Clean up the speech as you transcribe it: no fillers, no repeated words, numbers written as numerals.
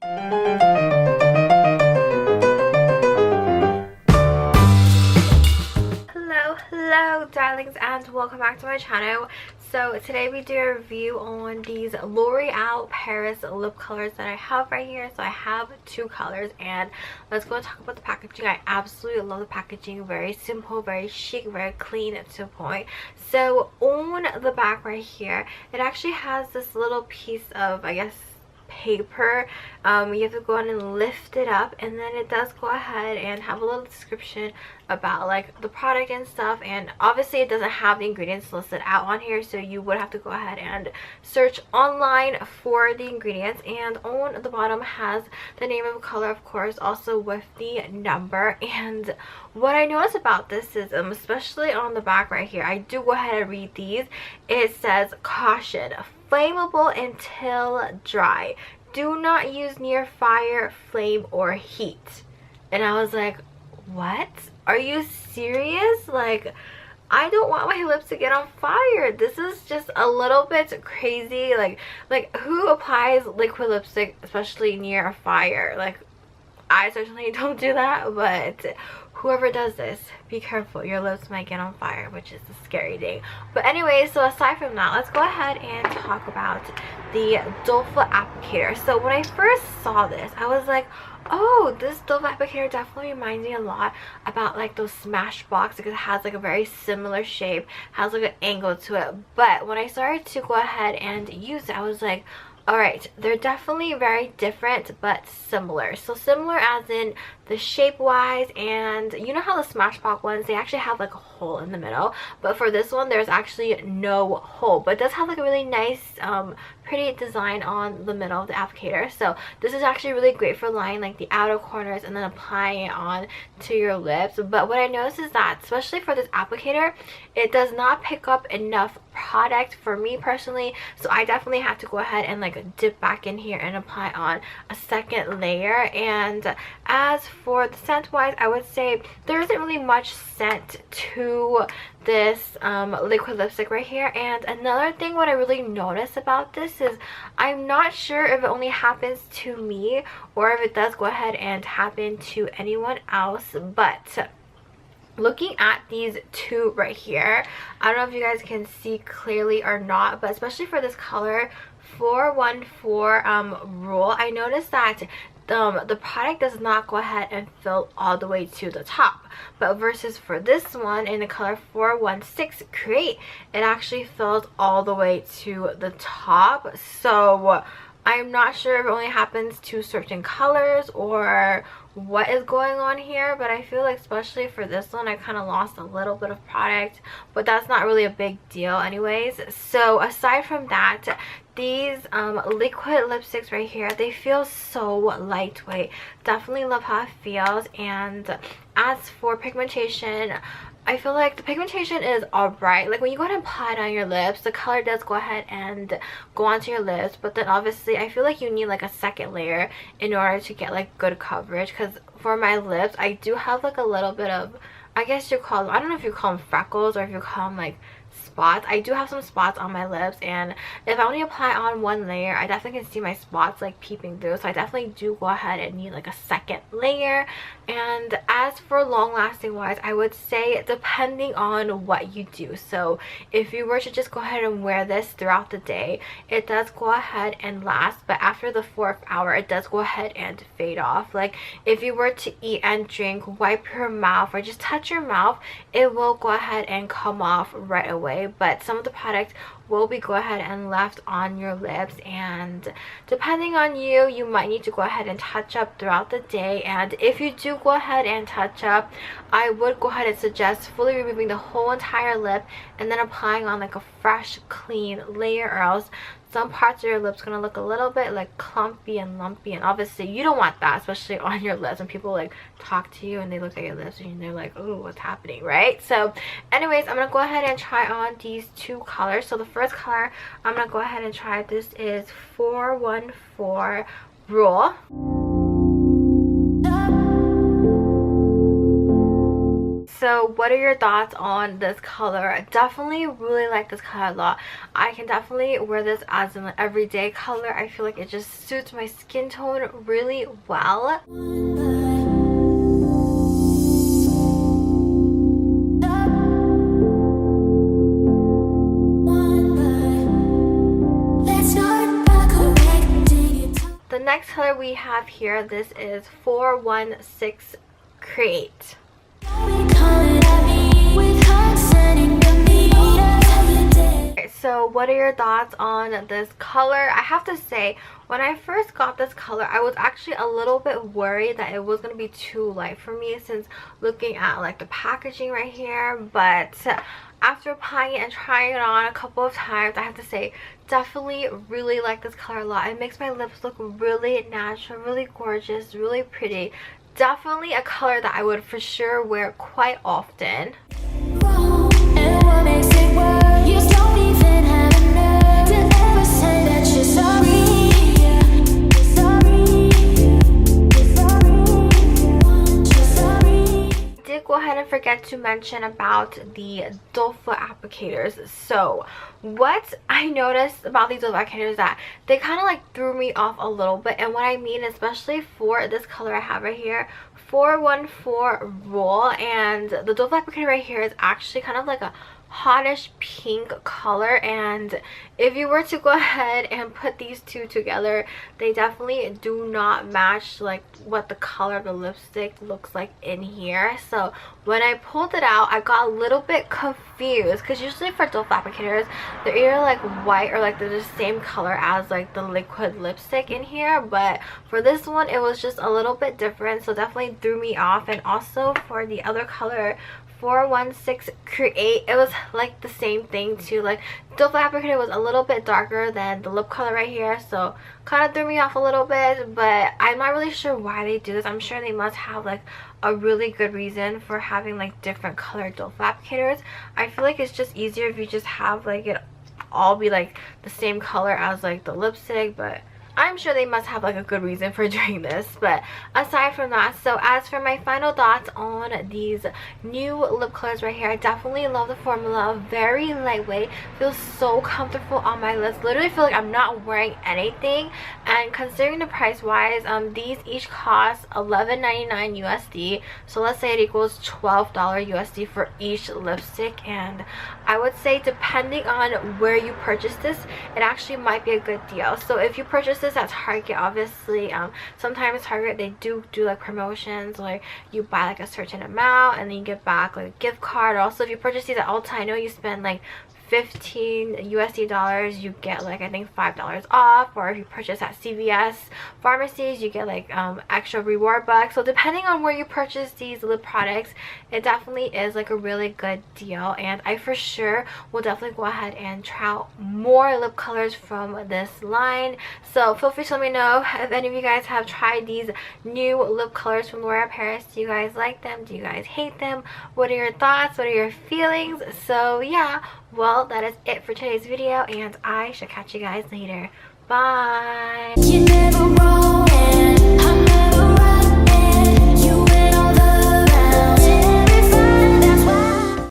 Hello darlings, and welcome back to my channel. So today we do a review on these L'Oreal Paris lip colors that I have right here. So I have two colors, and let's go and talk about the packaging. I absolutely love the packaging. Very simple, very chic, very clean to the point. So on the back right here, it actually has this little piece of, I guess, paper. You have to go on and lift it up, and then it does go ahead and have a little description about like the product and stuff. And obviously it doesn't have the ingredients listed out on here, so you would have to go ahead and search online for the ingredients. And on the bottom has the name of the color, of course, also with the number. And what I noticed about this is especially on the back right here, I do go ahead and read these. It says, caution, flammable until dry, do not use near fire, flame, or heat. And I was like, what? Are you serious? Like, I don't want my lips to get on fire. This is just a little bit crazy. Like who applies liquid lipstick especially near a fire? Like, I certainly don't do that, but whoever does this, be careful. Your lips might get on fire, which is a scary thing. But anyway, so aside from that, let's go ahead and talk about the doe foot applicator. So when I first saw this, I was like, oh, this doe foot applicator definitely reminds me a lot about like those Smashbox, because it has like a very similar shape, has like an angle to it. But when I started to go ahead and use it, I was like, alright, they're definitely very different but similar. So similar as in the shape wise, and you know how the Smashbox ones, they actually have like a hole in the middle, but for this one there's actually no hole, but it does have like a really nice pretty design on the middle of the applicator. So this is actually really great for lining like the outer corners and then applying it on to your lips. But what I noticed is that especially for this applicator, it does not pick up enough product for me personally, so I definitely have to go ahead and like dip back in here and apply on a second layer. And as for the scent wise, I would say there isn't really much scent to this liquid lipstick right here. And another thing what I really notice about this is I'm not sure if it only happens to me or if it does go ahead and happen to anyone else, but looking at these two right here, I don't know if you guys can see clearly or not, but especially for this color 414 Rule, I noticed that the product does not go ahead and fill all the way to the top, but versus for this one in the color 416 Create, it actually fills all the way to the top. So I'm not sure if it only happens to certain colors or what is going on here, but I feel like especially for this one I kind of lost a little bit of product, but that's not really a big deal anyways. So aside from that, these liquid lipsticks right here, they feel so lightweight. Definitely love how it feels. And as for pigmentation, I feel like the pigmentation is alright. Like when you go ahead and apply it on your lips, the color does go ahead and go onto your lips, but then obviously I feel like you need like a second layer in order to get like good coverage, because for my lips I do have like a little bit of, I guess you call them, I don't know if you call them freckles or if you call them like spots. I do have some spots on my lips, and if I only apply on one layer, I definitely can see my spots like peeping through, so I definitely do go ahead and need like a second layer. And as for long lasting wise, I would say depending on what you do. So if you were to just go ahead and wear this throughout the day, it does go ahead and last, but after the 4th hour it does go ahead and fade off. Like if you were to eat and drink, wipe your mouth, or just touch your mouth, it will go ahead and come off right away. But some of the product will be go ahead and left on your lips, and depending on you, you might need to go ahead and touch up throughout the day. And if you do go ahead and touch up, I would go ahead and suggest fully removing the whole entire lip and then applying on like a fresh clean layer, or else some parts of your lips gonna look a little bit like clumpy and lumpy, and obviously you don't want that, especially on your lips when people like talk to you and they look at your lips and they're like, oh, what's happening, right? So anyways, I'm gonna go ahead and try on these two colors. So the first color I'm gonna go ahead and try, this is 414 Rule. so what are your thoughts on this color? I definitely really like this color a lot. I can definitely wear this as an everyday color. I feel like it just suits my skin tone really well. The next color we have here, this is 416 Create. So what are your thoughts on this color? I have to say, when I first got this color, I was actually a little bit worried that it was going to be too light for me, since looking at like the packaging right here. But after applying it and trying it on a couple of times, I have to say, definitely really like this color a lot. It makes my lips look really natural, really gorgeous, really pretty. Definitely a color that I would for sure wear quite often. Go ahead and forget to mention about the doe foot applicators. So what I noticed about these doe foot applicators is that they kind of like threw me off a little bit, and what I mean, especially for this color I have right here, 414 Roll, and the doe foot applicator right here is actually kind of like a hotish pink color, and if you were to go ahead and put these two together, they definitely do not match like what the color of the lipstick looks like in here. So when I pulled it out, I got a little bit confused, because usually for doe foot applicators, they're either like white or like they're the same color as like the liquid lipstick in here, but for this one it was just a little bit different, so definitely threw me off. And also for the other color, 416 Create, it was like the same thing too. Like doe foot applicator was a little bit darker than the lip color right here, so kind of threw me off a little bit. But I'm not really sure why they do this. I'm sure they must have like a really good reason for having like different colored doe foot applicators. I feel like it's just easier if you just have like it all be like the same color as like the lipstick, but I'm sure they must have like a good reason for doing this. But aside from that, so as for my final thoughts on these new lip colors right here, I definitely love the formula. Very lightweight, feels so comfortable on my lips. Literally feel like I'm not wearing anything. And considering the price wise, these each cost $11.99 USD, so let's say it equals $12 USD for each lipstick. And I would say, depending on where you purchase this, it actually might be a good deal. So if you purchase this at Target, obviously sometimes Target, they do like promotions where you buy like a certain amount and then you get back like a gift card. Also, if you purchase these at Ulta, I know you spend like $15 USD, you get like I think $5 off. Or if you purchase at CVS pharmacies, you get like extra reward bucks. So depending on where you purchase these lip products, it definitely is like a really good deal. And I for sure will definitely go ahead and try out more lip colors from this line. So feel free to let me know if any of you guys have tried these new lip colors from L'Oreal Paris. Do you guys like them? Do you guys hate them? What are your thoughts? What are your feelings? So yeah, well, that is it for today's video, and I shall catch you guys later. Bye.